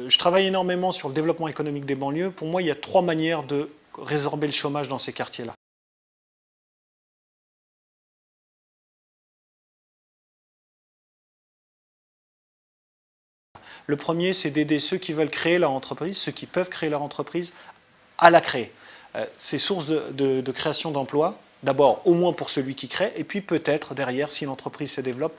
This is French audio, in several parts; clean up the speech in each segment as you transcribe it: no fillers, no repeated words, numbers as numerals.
Je travaille énormément sur le développement économique des banlieues. Pour moi, il y a 3 manières de résorber le chômage dans ces quartiers-là. Le premier, c'est d'aider ceux qui veulent créer leur entreprise, ceux qui peuvent créer leur entreprise, à la créer. C'est source de création d'emplois, d'abord au moins pour celui qui crée, et puis peut-être derrière, si l'entreprise se développe,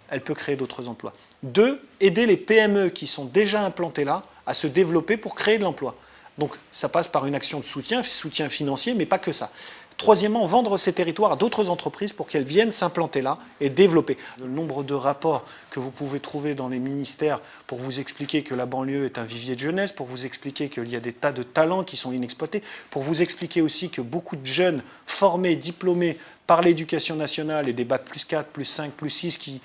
elle peut créer d'autres emplois. 2, aider les PME qui sont déjà implantées là à se développer pour créer de l'emploi. Donc ça passe par une action de soutien financier, mais pas que ça. Troisièmement, vendre ces territoires à d'autres entreprises pour qu'elles viennent s'implanter là et développer. Le nombre de rapports que vous pouvez trouver dans les ministères pour vous expliquer que la banlieue est un vivier de jeunesse, pour vous expliquer qu'il y a des tas de talents qui sont inexploités, pour vous expliquer aussi que beaucoup de jeunes formés, diplômés par l'éducation nationale et des bacs plus 4, plus 5, plus 6 qui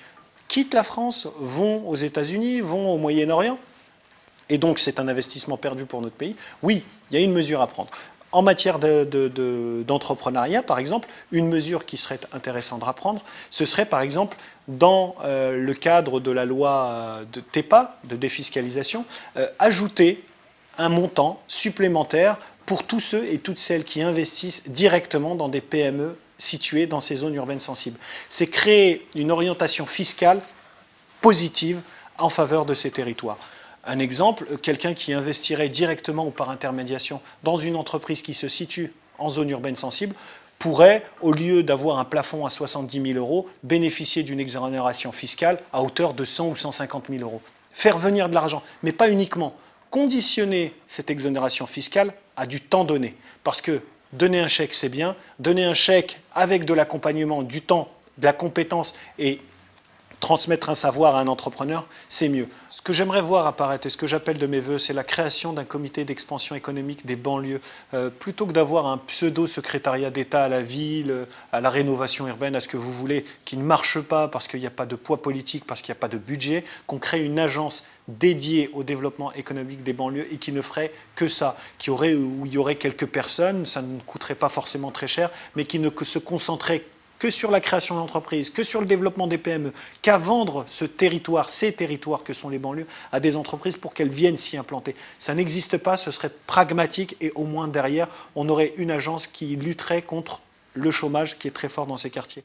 quittent la France, vont aux États-Unis, vont au Moyen-Orient. Et donc c'est un investissement perdu pour notre pays. Oui, il y a une mesure à prendre. En matière d'entrepreneuriat, par exemple, une mesure qui serait intéressante à prendre, ce serait par exemple dans le cadre de la loi de TEPA, de défiscalisation, ajouter un montant supplémentaire pour tous ceux et toutes celles qui investissent directement dans des PME situées dans ces zones urbaines sensibles. C'est créer une orientation fiscale positive en faveur de ces territoires. Un exemple, quelqu'un qui investirait directement ou par intermédiation dans une entreprise qui se situe en zone urbaine sensible pourrait, au lieu d'avoir un plafond à 70 000 €, bénéficier d'une exonération fiscale à hauteur de 100 ou 150 000 €. Faire venir de l'argent, mais pas uniquement. Conditionner cette exonération fiscale à du temps donné. Parce que donner un chèque, c'est bien. Donner un chèque avec de l'accompagnement, du temps, de la compétence et transmettre un savoir à un entrepreneur, c'est mieux. Ce que j'aimerais voir apparaître et ce que j'appelle de mes voeux, c'est la création d'un comité d'expansion économique des banlieues. Plutôt que d'avoir un pseudo-secrétariat d'État à la ville, à la rénovation urbaine, à ce que vous voulez, qui ne marche pas parce qu'il n'y a pas de poids politique, parce qu'il n'y a pas de budget, qu'on crée une agence dédiée au développement économique des banlieues et qui ne ferait que ça, où il y aurait quelques personnes, ça ne coûterait pas forcément très cher, mais qui ne se concentrait que sur la création d'entreprises, que sur le développement des PME, qu'à vendre ces territoires que sont les banlieues, à des entreprises pour qu'elles viennent s'y implanter. Ça n'existe pas, ce serait pragmatique et au moins derrière, on aurait une agence qui lutterait contre le chômage qui est très fort dans ces quartiers.